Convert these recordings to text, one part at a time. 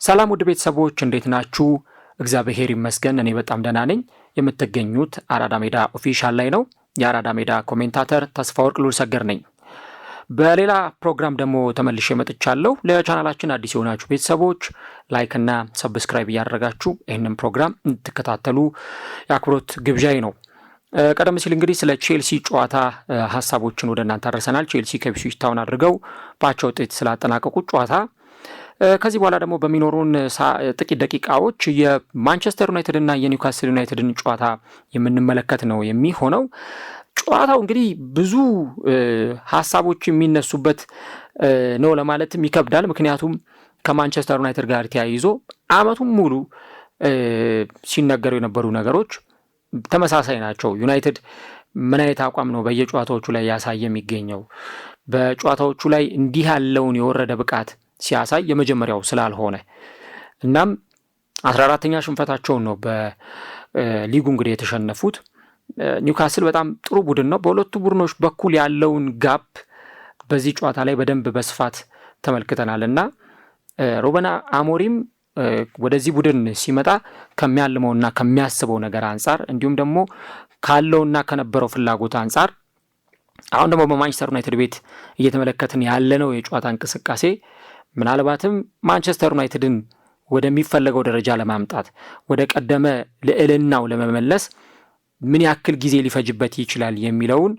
ሰላም ውድ ቤተሰቦች እንዴት ናችሁ? እግዚአብሔር ይመስገን እኔ በጣም ደህና ነኝ። የምትገኙት አራዳ ሜዳ ኦፊሻል ላይ ነው። የአራዳ ሜዳ ኮሜንታተር ተስፋወርቅ ሉልሰገር ነኝ። በሌላ ፕሮግራም ደግሞ ተመልሼ መጥቻለሁ። ለቻናላችን አዲስ የሆናችሁ ቤተሰቦች ላይክ እና ሰብስክራይብ እያደረጋችሁ ይህንን ፕሮግራም እንድትከታተሉ የአክብሮት ግብዣይ ነው። ቀደም ሲል እንግዲህ ስለ ቼልሲ ጨዋታ ሀሳቦችን ወደ እናንተ አድርሰናል። ቼልሲ ከኢፕስዊች ታውን አድርገው በአቻ ውጤት ስላጠናቀቁት ጨዋታ ከዚህ በኋላ ደግሞ በሚኖሩን ጥቂት ደቂቃዎች የማንቸስተር ዩናይትድ እና የኒውካስል ዩናይትድን ጨዋታ የምንመለከት ነው የሚሆነው። ጨዋታው እንግዲህ ብዙ ሀሳቦች የሚነሱበት ነው ለማለትም ይከብዳል። ምክንያቱም ከማንቸስተር ዩናይትድ ጋር ተያይዞ አመቱን ሙሉ ሲነገሩ የነበሩ ነገሮች ተመሳሳይ ናቸው። ዩናይትድ ምን አይነት አቋም ነው በየጨዋታዎቹ ላይ ያሳየ የሚገኘው? በጨዋታዎቹ ላይ እንዲህ ያለውን የወረደ ብቃት ሲያሳይ የመጀመሪያው ስላልሆነ እናም 14ኛ ሽንፈታቸውን ነው በሊጉ እንግዲህ የተሸነፉት። ኒውካስል በጣም ጥሩ ቡድን ነው። በሁለቱ ቡድኖች በኩል ያለውን ጋፕ በዚህ ጨዋታ ላይ በደንብ በስፋት ተመልክተናል እና ሩበን አሞሪም ወደዚህ ቡድን ሲመጣ ከሚያልመውና ከሚያስበው ነገር አንጻር እንዲሁም ደግሞ ካለውና ከነበረው ፍላጎት አንጻር አሁን ደግሞ በማንቸስተር ዩናይትድ ቤት እየተመለከትን ያለነው የጨዋታ እንቅስቃሴ ምናልባትም ማንቸስተር ዩናይትድን ወደሚፈለገው ደረጃ ለማምጣት ወደ ቀደመ ልዕልናው ለመመለስ ምን ያክል ጊዜ ሊፈጅበት ይችላል የሚለውን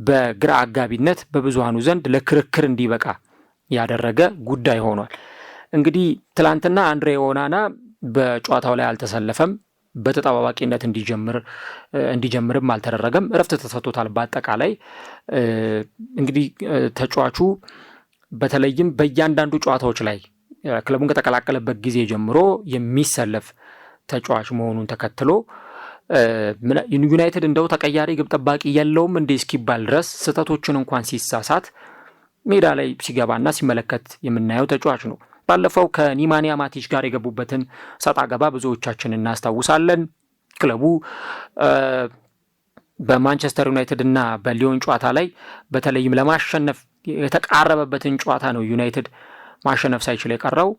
በግራ አጋቢነት በብዙሃኑ ዘንድ ለክርክር እንዲበቃ ያደረገ ጉዳይ ሆኗል። እንግዲህ ትላንትና አንድሬ ኦናና በጨዋታው ላይ አልተሰለፈም። በተጠባባቂነት እንዲጀምርም አልተደረገም። እረፍት ተሰጥቶታል። በአጠቃላይ እንግዲህ ተጫዋቹ በተለይም በእያንዳንዱ ጨዋታዎች ላይ ክለቡን ከተቀላቀለበት ጊዜ ጀምሮ የሚሰለፍ ተጫዋች መሆኑን ተከትሎ ዩናይትድ እንደው ተቀያሪ ግብ ጠባቂ የለውም እንደ እስኪባል ድረስ ስህተቶችን እንኳን ሲሳሳት ሜዳ ላይ ሲገባና ሲመለከት የምናየው ተጫዋች ነው። ባለፈው ከኒማንያ ማቲች ጋር የገቡበትን ሰጣ ገባ ብዙዎቻችን እናስታውሳለን። ክለቡ በማንቸስተር ዩናይትድ እና በሊዮን ጨዋታ ላይ በተለይም ለማሸነፍ የተቃረበበትን ጨዋታ ነው ዩናይትድ ማሸነፍ ሳይችል የቀረው።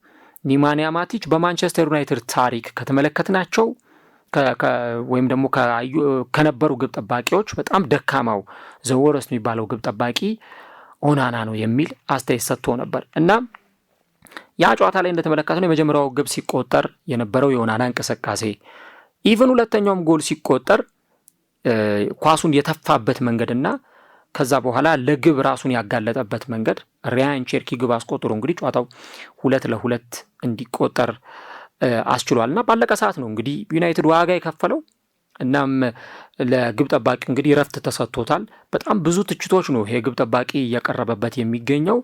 ኒማንያ ማቲች በማንቸስተር ዩናይትድ ታሪክ ከተመለከትናቸው ወይም ደግሞ ከነበሩ ግብ ጠባቂዎች በጣም ደካማው ዘወረስ የሚባለው ግብ ጠባቂ ኦናና ነው የሚል አስተያየት ሰጥቶ ነበር እና ያ ጨዋታ ላይ እንደተመለከትነው የመጀመሪያው ግብ ሲቆጠር የነበረው የኦናና እንቅስቃሴ ኢቭን ሁለተኛውም ጎል ሲቆጠር ኳሱን የተፋበት መንገድና ከዛ በኋላ ለግብ ራሱን ያጋለጠበት መንገድ ሪያን ቼርኪ ግብ አስቆጥሮ እንግዲህ ጨዋታው 2-2 እንዲቆጠር አስችሏልና ባለቀ ሰዓት ነው እንግዲህ ዩናይትድ ዋጋ የከፈለው። እናም ለግብ ጠባቂ እንግዲህ ረፍት ተሰጥቶታል። በጣም ብዙ ትችቶች ነው ይሄ ግብ ጠባቂ እያቀረበበት የሚገኘው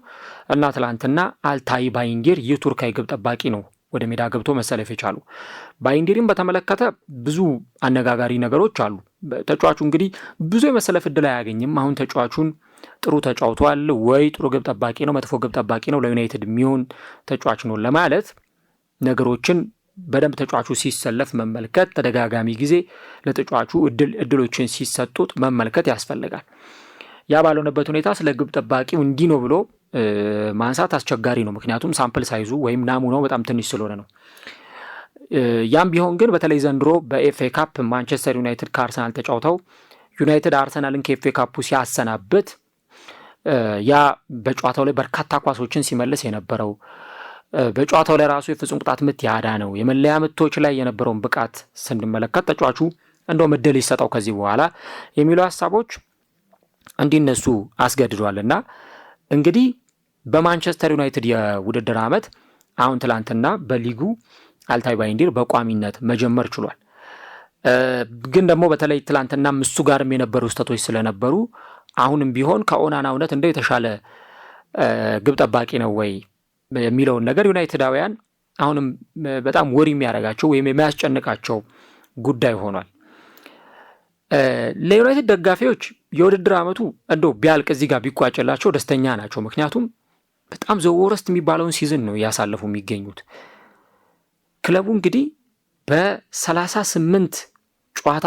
እና ትላንትና አልታይ ባይንዲር የቱርካዊ ግብ ጠባቂ ነው ወደ ሜዳ ገብቶ መሰለፍ የቻሉ። ባይንዲርን በተመለከተ ብዙ አነጋጋሪ ነገሮች አሉ። ተጫዋቹ እንግዲህ ብዙ የመሰለፍ እድል አያገኝም። አሁን ተጫዋቹን ጥሩ ተጫውቷል ወይ ጥሩ ግብ ጠባቂ ነው መጥፎ ግብ ጠባቂ ነው ለዩናይትድ የሚሆን ተጫዋች ነው ለማለት ነገሮችን በደንብ ተጫዋቹ ሲሰለፍ መመልከት፣ ተደጋጋሚ ጊዜ ለተጫዋቹ እድሎችን ሲሰጡት መመልከት ያስፈልጋል። ያ ባልሆነበት ሁኔታ ስለ ግብ ጠባቂው እንዲህ ነው ብሎ ማንሳት አስቸጋሪ ነው። ምክንያቱም ሳምፕል ሳይዙ ወይም ናሙናው በጣም ትንሽ ስለሆነ ነው። ያም ቢሆን ግን በተለይ ዘንድሮ በኤፍኤ ካፕ ማንቸስተር ዩናይትድ ከአርሰናል ተጫውተው ዩናይትድ አርሰናልን ከኤፍኤ ካፑ ሲያሰናብት ያ በጨዋታው ላይ በርካታ ኳሶችን ሲመልስ የነበረው በጨዋታው ላይ ራሱ የፍጹም ቅጣት ምት ያዳ ነው የመለያ ምቶች ላይ የነበረውን ብቃት ስንመለከት ተጫዋቹ እንደው ምድል ይሰጠው ከዚህ በኋላ የሚሉ ሀሳቦች እንዲነሱ አስገድዷልና እንግዲህ በማንቸስተር ዩናይትድ የውድድር ዓመት አሁን ትላንትና በሊጉ አልታይ ባይንዲር በቋሚነት መጀመር ችሏል። ግን ደግሞ በተለይ ትላንትና እሱ ጋርም የነበሩ ስህተቶች ስለነበሩ አሁንም ቢሆን ከኦናና እውነት እንደው የተሻለ ግብ ጠባቂ ነው ወይ የሚለውን ነገር ዩናይትዳውያን አሁንም በጣም ወሪ የሚያደርጋቸው ወይም የሚያስጨንቃቸው ጉዳይ ሆኗል። ለዩናይትድ ደጋፊዎች የውድድር ዓመቱ እንደው ቢያልቅ እዚህ ጋር ቢቋጭላቸው ደስተኛ ናቸው። ምክንያቱም በጣም ዘወረስት የሚባለውን ሲዝን ነው እያሳለፉ የሚገኙት። ክለቡ እንግዲህ በ38 ጨዋታ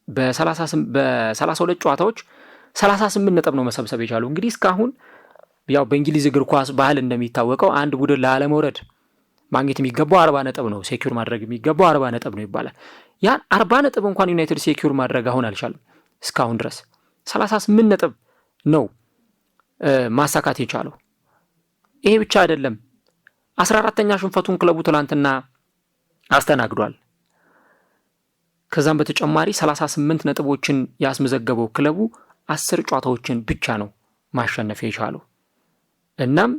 በ32 ጨዋታዎች 38 ነጥብ ነው መሰብሰብ የቻሉ። እንግዲህ እስካሁን ያው በእንግሊዝ እግር ኳስ ባህል እንደሚታወቀው አንድ ቡድን ላለመውረድ ማግኘት የሚገባው 40 ነጥብ ነው፣ ሴኩር ማድረግ የሚገባው 40 ነጥብ ነው ይባላል። ያን 40 ነጥብ እንኳን ዩናይትድ ሴኩር ማድረግ አሁን አልቻለም። እስካሁን ድረስ 38 ነጥብ ነው ማሳካት የቻለው። ይሄ ብቻ አይደለም፣ 14ኛ ሽንፈቱን ክለቡ ትላንትና አስተናግዷል። ከዛም በተጨማሪ 38 ነጥቦችን ያስመዘገበው ክለቡ 10 ጨዋታዎችን ብቻ ነው ማሸነፍ የቻለው። እናም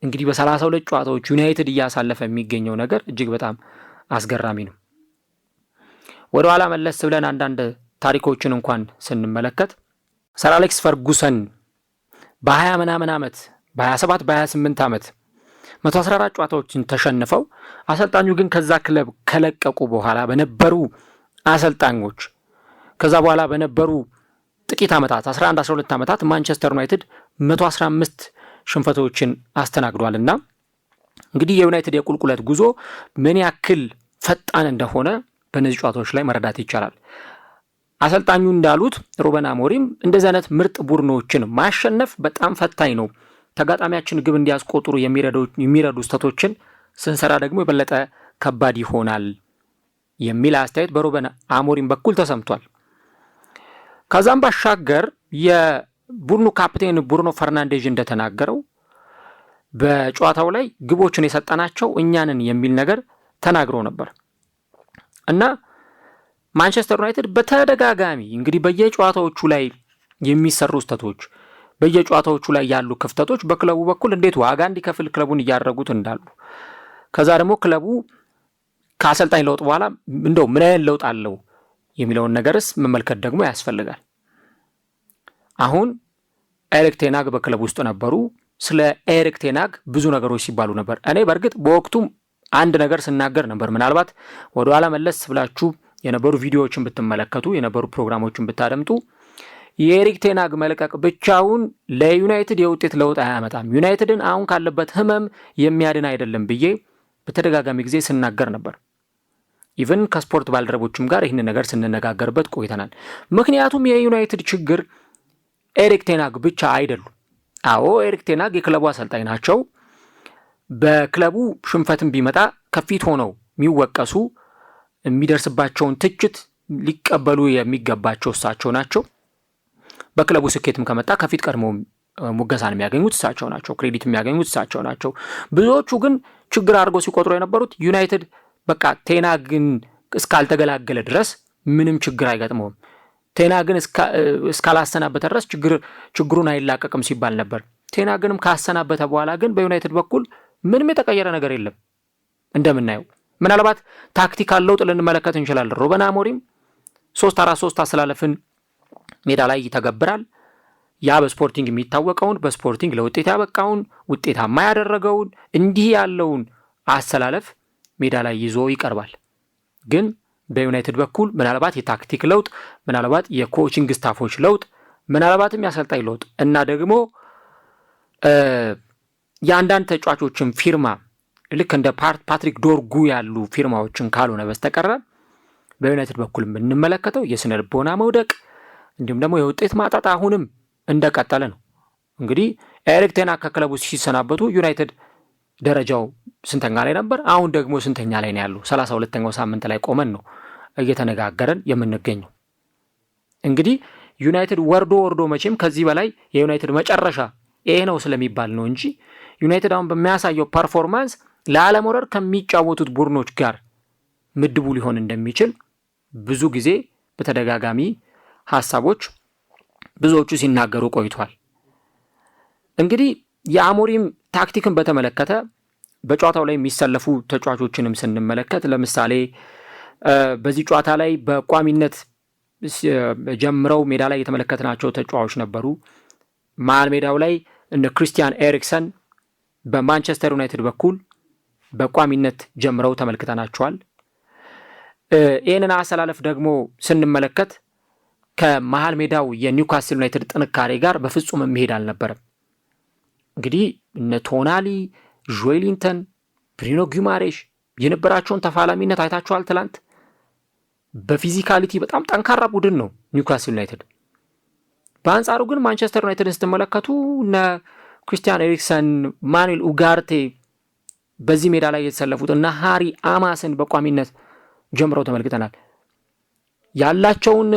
እንግዲህ በ32 ጨዋታዎች ዩናይትድ እያሳለፈ የሚገኘው ነገር እጅግ በጣም አስገራሚ ነው። ወደ ኋላ መለስ ብለን አንዳንድ ታሪኮችን እንኳን ስንመለከት ሰር አሌክስ ፈርጉሰን በ20 ምናምን ዓመት በ27 በ28 ዓመት 114 ጨዋታዎችን ተሸንፈው አሰልጣኙ ግን ከዛ ክለብ ከለቀቁ በኋላ በነበሩ አሰልጣኞች ከዛ በኋላ በነበሩ ጥቂት ዓመታት 11 12 ዓመታት ማንቸስተር ዩናይትድ 115 ሽንፈቶችን አስተናግዷልና እንግዲህ የዩናይትድ የቁልቁለት ጉዞ ምን ያክል ፈጣን እንደሆነ በእነዚህ ጨዋታዎች ላይ መረዳት ይቻላል። አሰልጣኙ እንዳሉት ሩበን አሞሪም እንደዚህ አይነት ምርጥ ቡድኖችን ማሸነፍ በጣም ፈታኝ ነው፣ ተጋጣሚያችን ግብ እንዲያስቆጥሩ የሚረዱ ስህተቶችን ስንሰራ ደግሞ የበለጠ ከባድ ይሆናል የሚል አስተያየት በሩበን አሞሪም በኩል ተሰምቷል። ከዛም ባሻገር የቡድኑ ካፕቴን ብሩኖ ፈርናንዴዝ እንደተናገረው በጨዋታው ላይ ግቦችን የሰጠናቸው እኛንን የሚል ነገር ተናግሮ ነበር እና ማንቸስተር ዩናይትድ በተደጋጋሚ እንግዲህ በየጨዋታዎቹ ላይ የሚሰሩ ስህተቶች፣ በየጨዋታዎቹ ላይ ያሉ ክፍተቶች በክለቡ በኩል እንዴት ዋጋ እንዲከፍል ክለቡን እያደረጉት እንዳሉ ከዛ ደግሞ ክለቡ ከአሰልጣኝ ለውጥ በኋላ እንደው ምን አይነት ለውጥ አለው የሚለውን ነገርስ መመልከት ደግሞ ያስፈልጋል። አሁን ኤሪክ ቴን ሃግ በክለቡ ውስጥ ነበሩ። ስለ ኤሪክ ቴን ሃግ ብዙ ነገሮች ሲባሉ ነበር። እኔ በእርግጥ በወቅቱም አንድ ነገር ስናገር ነበር። ምናልባት ወደ ኋላ መለስ ብላችሁ የነበሩ ቪዲዮዎችን ብትመለከቱ የነበሩ ፕሮግራሞችን ብታደምጡ የኤሪክ ቴን ሃግ መልቀቅ ብቻውን ለዩናይትድ የውጤት ለውጥ አያመጣም፣ ዩናይትድን አሁን ካለበት ህመም የሚያድን አይደለም ብዬ በተደጋጋሚ ጊዜ ስናገር ነበር። ኢቭን ከስፖርት ባልደረቦችም ጋር ይህን ነገር ስንነጋገርበት ቆይተናል። ምክንያቱም የዩናይትድ ችግር ኤሪክ ቴን ሃግ ብቻ አይደሉም። አዎ ኤሪክ ቴን ሃግ የክለቡ አሰልጣኝ ናቸው። በክለቡ ሽንፈትም ቢመጣ ከፊት ሆነው የሚወቀሱ የሚደርስባቸውን ትችት ሊቀበሉ የሚገባቸው እሳቸው ናቸው። በክለቡ ስኬትም ከመጣ ከፊት ቀድሞ ሙገሳን የሚያገኙት እሳቸው ናቸው፣ ክሬዲት የሚያገኙት እሳቸው ናቸው። ብዙዎቹ ግን ችግር አድርገው ሲቆጥሩ የነበሩት ዩናይትድ በቃ ቴን ሃግን እስካልተገላገለ ድረስ ምንም ችግር አይገጥመውም፣ ቴን ሃግን እስካላሰናበተ ድረስ ችግሩን አይላቀቅም ሲባል ነበር። ቴን ሃግንም ካሰናበተ በኋላ ግን በዩናይትድ በኩል ምንም የተቀየረ ነገር የለም። እንደምናየው ምናልባት ታክቲካል ለውጥ ልንመለከት እንችላለን። ሩበን አሞሪም 3-4-3 አሰላለፍን ሜዳ ላይ ይተገብራል። ያ በስፖርቲንግ የሚታወቀውን በስፖርቲንግ ለውጤት ያበቃውን ውጤታማ ያደረገውን እንዲህ ያለውን አሰላለፍ ሜዳ ላይ ይዞ ይቀርባል። ግን በዩናይትድ በኩል ምናልባት የታክቲክ ለውጥ፣ ምናልባት የኮቺንግ ስታፎች ለውጥ፣ ምናልባትም ያሰልጣኝ ለውጥ እና ደግሞ የአንዳንድ ተጫዋቾችን ፊርማ ልክ እንደ ፓትሪክ ዶርጉ ያሉ ፊርማዎችን ካልሆነ በስተቀረ በዩናይትድ በኩል የምንመለከተው የስነ ልቦና መውደቅ እንዲሁም ደግሞ የውጤት ማጣት አሁንም እንደቀጠለ ነው። እንግዲህ ኤሪክ ቴን ሃግ ከክለቡ ሲሰናበቱ ዩናይትድ ደረጃው ስንተኛ ላይ ነበር? አሁን ደግሞ ስንተኛ ላይ ነው ያለው? 32ኛው ሳምንት ላይ ቆመን ነው እየተነጋገረን የምንገኘው። እንግዲህ ዩናይትድ ወርዶ መቼም ከዚህ በላይ የዩናይትድ መጨረሻ ይሄ ነው ስለሚባል ነው እንጂ ዩናይትድ አሁን በሚያሳየው ፐርፎርማንስ ለአለመውረድ ከሚጫወቱት ቡድኖች ጋር ምድቡ ሊሆን እንደሚችል ብዙ ጊዜ በተደጋጋሚ ሐሳቦች ብዙዎቹ ሲናገሩ ቆይቷል። እንግዲህ የአሞሪም ታክቲክን በተመለከተ በጨዋታው ላይ የሚሰለፉ ተጫዋቾችንም ስንመለከት ለምሳሌ በዚህ ጨዋታ ላይ በቋሚነት ጀምረው ሜዳ ላይ የተመለከትናቸው ተጫዋቾች ነበሩ። መሃል ሜዳው ላይ እነ ክሪስቲያን ኤሪክሰን በማንቸስተር ዩናይትድ በኩል በቋሚነት ጀምረው ተመልክተናቸዋል። ይህንን አሰላለፍ ደግሞ ስንመለከት ከመሃል ሜዳው የኒውካስል ዩናይትድ ጥንካሬ ጋር በፍጹም የሚሄድ አልነበረም። እንግዲህ እነ ቶናሊ፣ ጆኤሊንተን፣ ብሩኖ ጊማሬሽ የነበራቸውን ተፋላሚነት አይታችኋል ትላንት። በፊዚካሊቲ በጣም ጠንካራ ቡድን ነው ኒውካስል ዩናይትድ። በአንጻሩ ግን ማንቸስተር ዩናይትድን ስትመለከቱ እነ ክሪስቲያን ኤሪክሰን፣ ማኑኤል ኡጋርቴ በዚህ ሜዳ ላይ የተሰለፉት እና ሃሪ አማስን በቋሚነት ጀምረው ተመልክተናል። ያላቸውን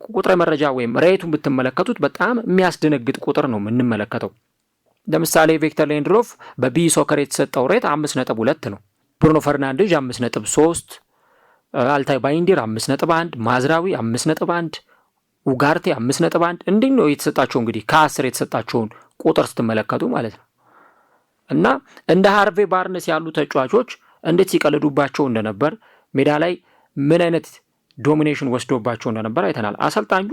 ቁጥር መረጃ ወይም ሬቱን ብትመለከቱት በጣም የሚያስደነግጥ ቁጥር ነው የምንመለከተው። ለምሳሌ ቪክተር ሊንድሎፍ በቢ ሶከር የተሰጠው ሬት 5.2 ነው። ብሩኖ ፈርናንዴዝ 5.3፣ አልታይ ባይንዲር 5.1፣ ማዝራዊ 5.1፣ ኡጋርቴ 5.1 እንዲህ ነው የተሰጣቸው። እንግዲህ ከ10 የተሰጣቸውን ቁጥር ስትመለከቱ ማለት ነው። እና እንደ ሃርቬ ባርነስ ያሉ ተጫዋቾች እንዴት ሲቀልዱባቸው እንደነበር ሜዳ ላይ ምን አይነት ዶሚኔሽን ወስዶባቸው እንደነበር አይተናል። አሰልጣኙ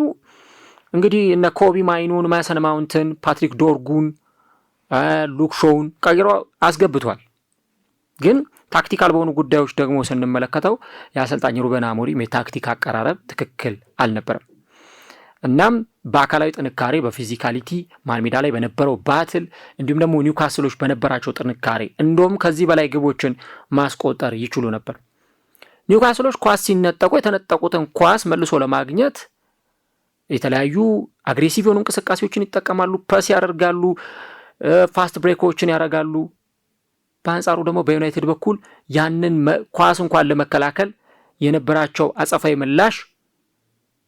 እንግዲህ እነ ኮቢ ማይኑን፣ ማሰን ማውንትን፣ ፓትሪክ ዶርጉን፣ ሉክ ሾውን ቀይሮ አስገብቷል። ግን ታክቲካል በሆኑ ጉዳዮች ደግሞ ስንመለከተው የአሰልጣኝ ሩበን አሞሪም የታክቲክ አቀራረብ ትክክል አልነበረም። እናም በአካላዊ ጥንካሬ በፊዚካሊቲ መሃል ሜዳ ላይ በነበረው ባትል እንዲሁም ደግሞ ኒውካስሎች በነበራቸው ጥንካሬ እንደውም ከዚህ በላይ ግቦችን ማስቆጠር ይችሉ ነበር። ኒውካስሎች ኳስ ሲነጠቁ የተነጠቁትን ኳስ መልሶ ለማግኘት የተለያዩ አግሬሲቭ የሆኑ እንቅስቃሴዎችን ይጠቀማሉ፣ ፕረስ ያደርጋሉ፣ ፋስት ብሬኮችን ያደርጋሉ። በአንጻሩ ደግሞ በዩናይትድ በኩል ያንን ኳስ እንኳን ለመከላከል የነበራቸው አጸፋዊ ምላሽ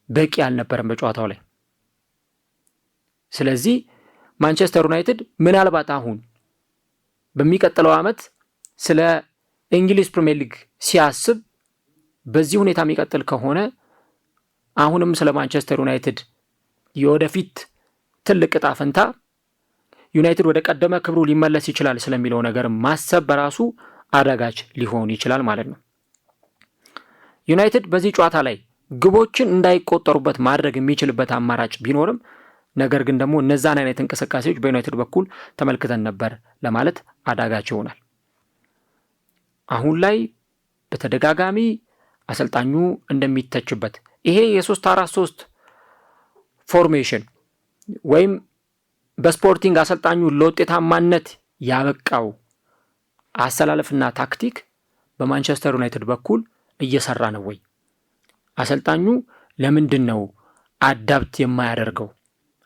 በቂ አልነበረም በጨዋታው ላይ። ስለዚህ ማንቸስተር ዩናይትድ ምናልባት አሁን በሚቀጥለው ዓመት ስለ እንግሊዝ ፕሪሚየር ሊግ ሲያስብ በዚህ ሁኔታ የሚቀጥል ከሆነ አሁንም ስለ ማንቸስተር ዩናይትድ የወደፊት ትልቅ ዕጣ ፈንታ ዩናይትድ ወደ ቀደመ ክብሩ ሊመለስ ይችላል ስለሚለው ነገር ማሰብ በራሱ አዳጋች ሊሆን ይችላል ማለት ነው። ዩናይትድ በዚህ ጨዋታ ላይ ግቦችን እንዳይቆጠሩበት ማድረግ የሚችልበት አማራጭ ቢኖርም ነገር ግን ደግሞ እነዛን አይነት እንቅስቃሴዎች በዩናይትድ በኩል ተመልክተን ነበር ለማለት አዳጋች ይሆናል። አሁን ላይ በተደጋጋሚ አሰልጣኙ እንደሚተችበት ይሄ የ3-4-3 ፎርሜሽን ወይም በስፖርቲንግ አሰልጣኙ ለውጤታማነት ያበቃው አሰላለፍና ታክቲክ በማንቸስተር ዩናይትድ በኩል እየሰራ ነው ወይ? አሰልጣኙ ለምንድን ነው አዳፕት የማያደርገው?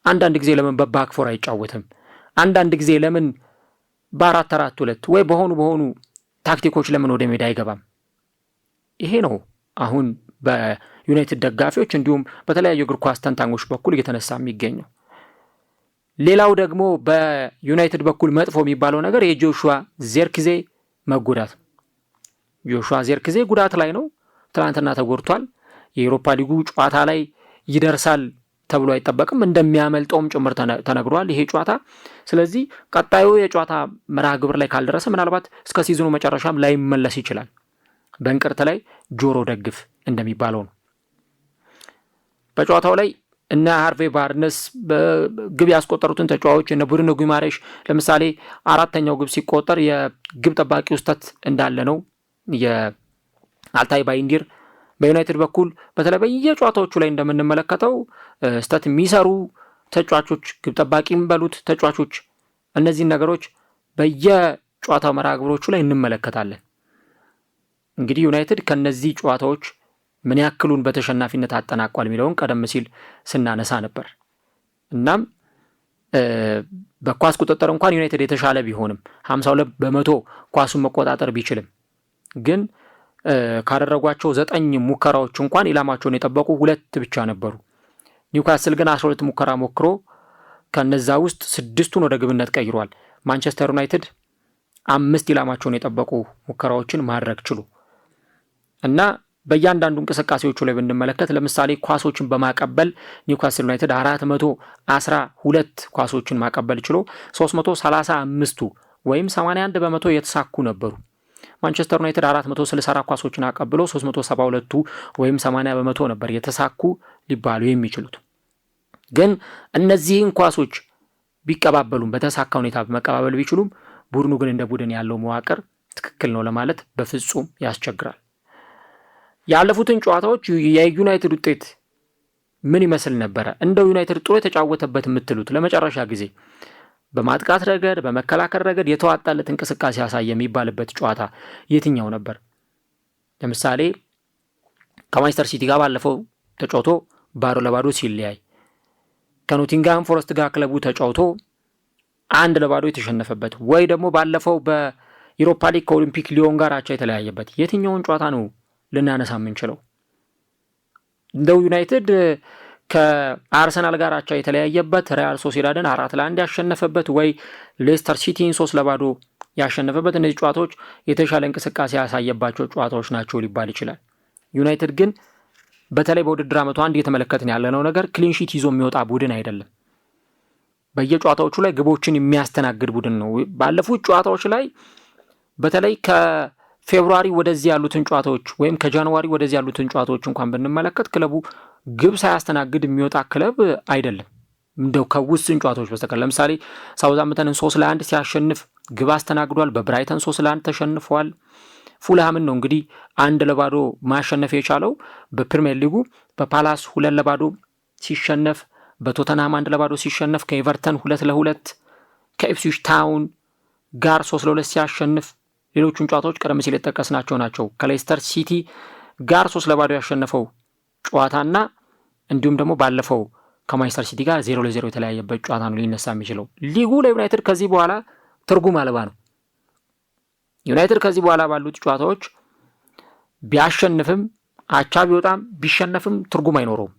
አንዳንድ ጊዜ ለምን በባክፎር አይጫወትም? አንዳንድ ጊዜ ለምን በ4-4-2 ወይ በሆኑ ታክቲኮች ለምን ወደ ሜዳ አይገባም? ይሄ ነው አሁን በዩናይትድ ደጋፊዎች እንዲሁም በተለያዩ እግር ኳስ ተንታኞች በኩል እየተነሳ የሚገኘው። ሌላው ደግሞ በዩናይትድ በኩል መጥፎ የሚባለው ነገር የጆሹዋ ዜርክዜ መጎዳት። ጆሹዋ ዜርክዜ ጉዳት ላይ ነው። ትናንትና ተጎድቷል። የአውሮፓ ሊጉ ጨዋታ ላይ ይደርሳል ተብሎ አይጠበቅም። እንደሚያመልጠውም ጭምር ተነግሯል ይሄ ጨዋታ። ስለዚህ ቀጣዩ የጨዋታ መርሃ ግብር ላይ ካልደረሰ ምናልባት እስከ ሲዝኑ መጨረሻም ላይመለስ ይችላል። በእንቅርት ላይ ጆሮ ደግፍ እንደሚባለው ነው። በጨዋታው ላይ እነ ሃርቬ ባርነስ በግብ ያስቆጠሩትን ተጫዋቾች እነ ብሩኖ ጉማሬሽ ለምሳሌ አራተኛው ግብ ሲቆጠር የግብ ጠባቂው ስህተት እንዳለ ነው። የአልታይ ባይንዲር በዩናይትድ በኩል በተለይ በየጨዋታዎቹ ላይ እንደምንመለከተው ስህተት የሚሰሩ ተጫዋቾች፣ ግብ ጠባቂም በሉት ተጫዋቾች፣ እነዚህን ነገሮች በየጨዋታው መርሃ ግብሮቹ ላይ እንመለከታለን። እንግዲህ ዩናይትድ ከነዚህ ጨዋታዎች ምን ያክሉን በተሸናፊነት አጠናቋል የሚለውን ቀደም ሲል ስናነሳ ነበር። እናም በኳስ ቁጥጥር እንኳን ዩናይትድ የተሻለ ቢሆንም 52% ኳሱን መቆጣጠር ቢችልም ግን ካደረጓቸው 9 ሙከራዎች እንኳን ኢላማቸውን የጠበቁ 2 ብቻ ነበሩ። ኒውካስል ግን 12 ሙከራ ሞክሮ ከነዛ ውስጥ 6ቱን ወደ ግብነት ቀይሯል። ማንቸስተር ዩናይትድ 5 ኢላማቸውን የጠበቁ ሙከራዎችን ማድረግ ችሉ እና በእያንዳንዱ እንቅስቃሴዎቹ ላይ ብንመለከት ለምሳሌ ኳሶችን በማቀበል ኒውካስል ዩናይትድ 412 ኳሶችን ማቀበል ችሎ 335ቱ ወይም 81% የተሳኩ ነበሩ። ማንቸስተር ዩናይትድ 464 ኳሶችን አቀብሎ 372ቱ ወይም 80% ነበር የተሳኩ ሊባሉ የሚችሉት። ግን እነዚህን ኳሶች ቢቀባበሉም በተሳካ ሁኔታ በመቀባበል ቢችሉም ቡድኑ ግን እንደ ቡድን ያለው መዋቅር ትክክል ነው ለማለት በፍጹም ያስቸግራል። ያለፉትን ጨዋታዎች የዩናይትድ ውጤት ምን ይመስል ነበረ? እንደው ዩናይትድ ጥሩ የተጫወተበት የምትሉት ለመጨረሻ ጊዜ በማጥቃት ረገድ በመከላከል ረገድ የተዋጣለት እንቅስቃሴ ያሳየ የሚባልበት ጨዋታ የትኛው ነበር? ለምሳሌ ከማንቸስተር ሲቲ ጋር ባለፈው ተጫውቶ 0-0 ሲለያይ፣ ከኖቲንግሃም ፎረስት ጋር ክለቡ ተጫውቶ 1-0 የተሸነፈበት፣ ወይ ደግሞ ባለፈው ዩሮፓ ሊግ ከኦሊምፒክ ሊዮን ጋር አቻ የተለያየበት የትኛውን ጨዋታ ነው ልናነሳ የምንችለው? እንደው ዩናይትድ ከአርሰናል ጋር አቻ የተለያየበት፣ ሪያል ሶሲዳድን 4-1 ያሸነፈበት ወይ ሌስተር ሲቲን 3-0 ያሸነፈበት፣ እነዚህ ጨዋታዎች የተሻለ እንቅስቃሴ ያሳየባቸው ጨዋታዎች ናቸው ሊባል ይችላል። ዩናይትድ ግን በተለይ በውድድር ዓመቱ አንድ እየተመለከትን ያለነው ነገር ክሊንሺት ይዞ የሚወጣ ቡድን አይደለም። በየጨዋታዎቹ ላይ ግቦችን የሚያስተናግድ ቡድን ነው። ባለፉት ጨዋታዎች ላይ በተለይ ከፌብሩዋሪ ወደዚህ ያሉትን ጨዋታዎች ወይም ከጃንዋሪ ወደዚህ ያሉትን ጨዋታዎች እንኳን ብንመለከት ክለቡ ግብ ሳያስተናግድ የሚወጣ ክለብ አይደለም፣ እንደው ከውስን ጨዋታዎች በስተቀር። ለምሳሌ ሳውዛምፕተንን 3-1 ሲያሸንፍ ግብ አስተናግዷል። በብራይተን 3-1 ተሸንፏል። ፉልሃምን ነው እንግዲህ 1-0 ማሸነፍ የቻለው በፕሪሚየር ሊጉ። በፓላስ 2-0 ሲሸነፍ፣ በቶተንሃም 1-0 ሲሸነፍ፣ ከኤቨርተን 2-2 ከኢፕስዊች ታውን ጋር 3-2 ሲያሸንፍ፣ ሌሎቹን ጨዋታዎች ቀደም ሲል የጠቀስናቸው ናቸው። ከሌስተር ሲቲ ጋር 3-0 ያሸነፈው ጨዋታና እንዲሁም ደግሞ ባለፈው ከማንቸስተር ሲቲ ጋር 0-0 የተለያየበት ጨዋታ ነው ሊነሳ የሚችለው። ሊጉ ለዩናይትድ ከዚህ በኋላ ትርጉም አልባ ነው። ዩናይትድ ከዚህ በኋላ ባሉት ጨዋታዎች ቢያሸንፍም አቻ ቢወጣም ቢሸነፍም ትርጉም አይኖረውም።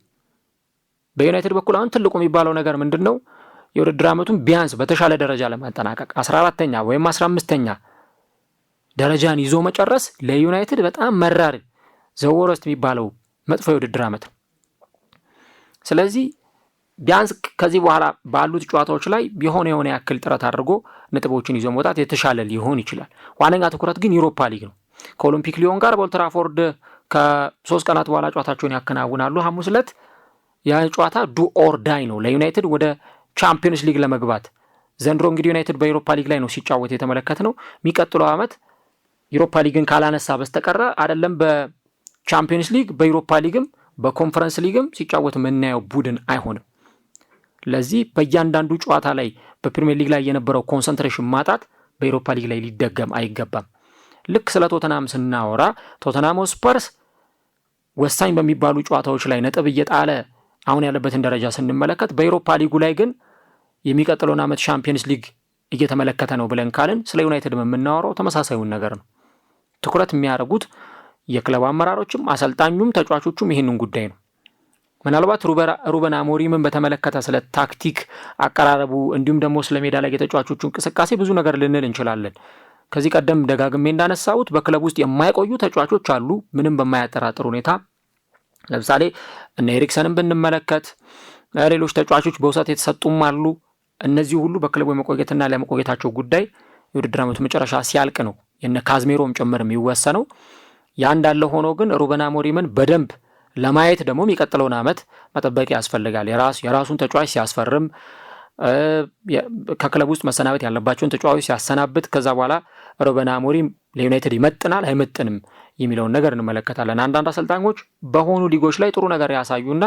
በዩናይትድ በኩል አሁን ትልቁ የሚባለው ነገር ምንድን ነው? የውድድር ዓመቱን ቢያንስ በተሻለ ደረጃ ለማጠናቀቅ 14ኛ ወይም 15ኛ ደረጃን ይዞ መጨረስ ለዩናይትድ በጣም መራር ዘወረስት የሚባለው መጥፎ የውድድር ዓመት ነው። ስለዚህ ቢያንስ ከዚህ በኋላ ባሉት ጨዋታዎች ላይ የሆነ ያክል ጥረት አድርጎ ነጥቦችን ይዞ መውጣት የተሻለ ሊሆን ይችላል። ዋነኛ ትኩረት ግን ዩሮፓ ሊግ ነው። ከኦሊምፒክ ሊዮን ጋር በኦልድ ትራፎርድ ከ3 ቀናት በኋላ ጨዋታቸውን ያከናውናሉ። ሐሙስ ዕለት ያ ጨዋታ ዱ ኦር ዳይ ነው ለዩናይትድ ወደ ቻምፒየንስ ሊግ ለመግባት። ዘንድሮ እንግዲህ ዩናይትድ በዩሮፓ ሊግ ላይ ነው ሲጫወት የተመለከት ነው። የሚቀጥለው ዓመት ዩሮፓ ሊግን ካላነሳ በስተቀረ አይደለም በቻምፒየንስ ሊግ በዩሮፓ ሊግም በኮንፈረንስ ሊግም ሲጫወት የምናየው ቡድን አይሆንም። ለዚህ በእያንዳንዱ ጨዋታ ላይ በፕሪሚየር ሊግ ላይ የነበረው ኮንሰንትሬሽን ማጣት በዩሮፓ ሊግ ላይ ሊደገም አይገባም። ልክ ስለ ቶተናም ስናወራ ቶተናም ስፐርስ ወሳኝ በሚባሉ ጨዋታዎች ላይ ነጥብ እየጣለ አሁን ያለበትን ደረጃ ስንመለከት፣ በዩሮፓ ሊጉ ላይ ግን የሚቀጥለውን ዓመት ቻምፒየንስ ሊግ እየተመለከተ ነው ብለን ካልን ስለ ዩናይትድ የምናወራው ተመሳሳዩን ነገር ነው። ትኩረት የሚያደርጉት የክለብ አመራሮችም አሰልጣኙም ተጫዋቾቹም ይህንን ጉዳይ ነው። ምናልባት ሩበን አሞሪምን በተመለከተ ስለ ታክቲክ አቀራረቡ እንዲሁም ደግሞ ስለ ሜዳ ላይ የተጫዋቾቹ እንቅስቃሴ ብዙ ነገር ልንል እንችላለን። ከዚህ ቀደም ደጋግሜ እንዳነሳሁት በክለብ ውስጥ የማይቆዩ ተጫዋቾች አሉ፣ ምንም በማያጠራጥር ሁኔታ። ለምሳሌ እነ ኤሪክሰንን ብንመለከት ሌሎች ተጫዋቾች በውሰት የተሰጡም አሉ። እነዚህ ሁሉ በክለቡ የመቆየትና ለመቆየታቸው ጉዳይ የውድድር ዓመቱ መጨረሻ ሲያልቅ ነው የነ ካዝሜሮም ጭምር የሚወሰነው። ያ እንዳለ ሆኖ ግን ሩበን አሞሪምን በደንብ ለማየት ደግሞ የሚቀጥለውን ዓመት መጠበቅ ያስፈልጋል። የራሱን ተጫዋች ሲያስፈርም፣ ከክለብ ውስጥ መሰናበት ያለባቸውን ተጫዋቾች ሲያሰናብት፣ ከዛ በኋላ ሩበን አሞሪም ለዩናይትድ ይመጥናል አይመጥንም የሚለውን ነገር እንመለከታለን። አንዳንድ አሰልጣኞች በሆኑ ሊጎች ላይ ጥሩ ነገር ያሳዩና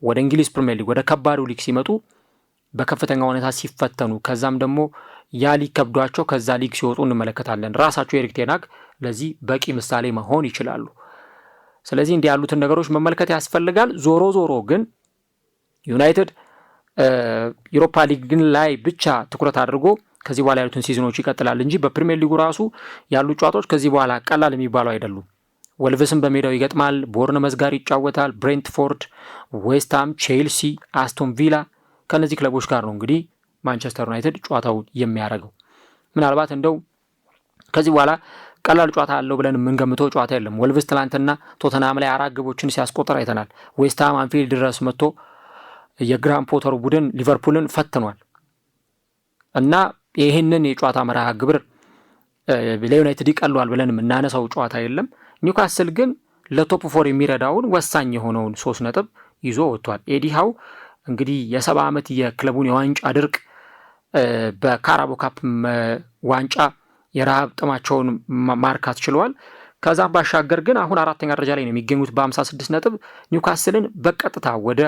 ወደ እንግሊዝ ፕሪሚየር ሊግ ወደ ከባዱ ሊግ ሲመጡ በከፍተኛ ሁኔታ ሲፈተኑ፣ ከዛም ደግሞ ያ ሊግ ከብዷቸው ከዛ ሊግ ሲወጡ እንመለከታለን። ራሳቸው ኤሪክ ቴን ሃግ ለዚህ በቂ ምሳሌ መሆን ይችላሉ። ስለዚህ እንዲህ ያሉትን ነገሮች መመልከት ያስፈልጋል። ዞሮ ግን ዩናይትድ ዩሮፓ ሊግን ላይ ብቻ ትኩረት አድርጎ ከዚህ በኋላ ያሉትን ሲዝኖች ይቀጥላል እንጂ በፕሪሚየር ሊጉ ራሱ ያሉ ጨዋታዎች ከዚህ በኋላ ቀላል የሚባሉ አይደሉም። ወልቭስን በሜዳው ይገጥማል፣ ቦርንመዝ ጋር ይጫወታል፣ ብሬንትፎርድ፣ ዌስትሃም፣ ቼልሲ፣ አስቶን ቪላ ከነዚህ ክለቦች ጋር ነው እንግዲህ ማንቸስተር ዩናይትድ ጨዋታውን የሚያደርገው። ምናልባት እንደው ከዚህ በኋላ ቀላል ጨዋታ አለው ብለን የምንገምተው ጨዋታ የለም። ወልቭስ ትላንትና ቶተንሃም ላይ 4 ግቦችን ሲያስቆጥር አይተናል። ዌስትሃም አንፊልድ ድረስ መጥቶ የግራም ፖተሩ ቡድን ሊቨርፑልን ፈትኗል እና ይህንን የጨዋታ መርሃ ግብር ለዩናይትድ ይቀለዋል ብለን የምናነሳው ጨዋታ የለም። ኒውካስል ግን ለቶፕ 4 የሚረዳውን ወሳኝ የሆነውን 3 ነጥብ ይዞ ወጥቷል። ኤዲ ሃው እንግዲህ የ70 ዓመት የክለቡን የዋንጫ ድርቅ በካራቦ ካፕ ዋንጫ የረሃብ ጥማቸውን ማርካት ችለዋል። ከዛም ባሻገር ግን አሁን 4ኛ ደረጃ ላይ ነው የሚገኙት በ56 ነጥብ። ኒውካስልን በቀጥታ ወደ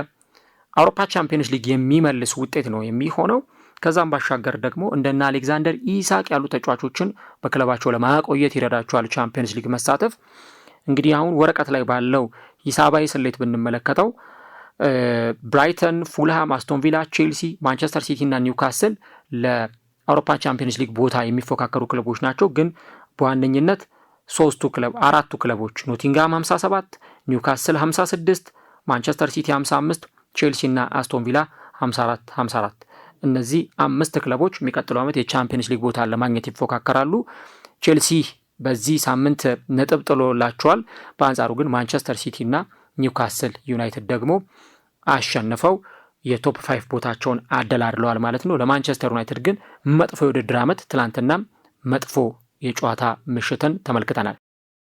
አውሮፓ ቻምፒየንስ ሊግ የሚመልስ ውጤት ነው የሚሆነው። ከዛም ባሻገር ደግሞ እንደና አሌክዛንደር ኢሳቅ ያሉ ተጫዋቾችን በክለባቸው ለማቆየት ይረዳቸዋል ቻምፒየንስ ሊግ መሳተፍ። እንግዲህ አሁን ወረቀት ላይ ባለው ሂሳባዊ ስሌት ብንመለከተው ብራይተን፣ ፉልሃም፣ አስቶን ቪላ፣ ቼልሲ፣ ማንቸስተር ሲቲ እና ኒውካስል ለአውሮፓ ቻምፒየንስ ሊግ ቦታ የሚፎካከሩ ክለቦች ናቸው። ግን በዋነኝነት አራቱ ክለቦች ኖቲንግሃም 57፣ ኒውካስል 56፣ ማንቸስተር ሲቲ 55፣ ቼልሲ እና አስቶን ቪላ 54። እነዚህ 5 ክለቦች የሚቀጥለው ዓመት የቻምፒየንስ ሊግ ቦታ ለማግኘት ይፎካከራሉ። ቼልሲ በዚህ ሳምንት ነጥብ ጥሎላቸዋል። በአንጻሩ ግን ማንቸስተር ሲቲ እና ኒውካስል ዩናይትድ ደግሞ አሸንፈው የቶፕ 5 ቦታቸውን አደላድለዋል ማለት ነው። ለማንቸስተር ዩናይትድ ግን መጥፎ የውድድር ዓመት፣ ትላንትና መጥፎ የጨዋታ ምሽትን ተመልክተናል።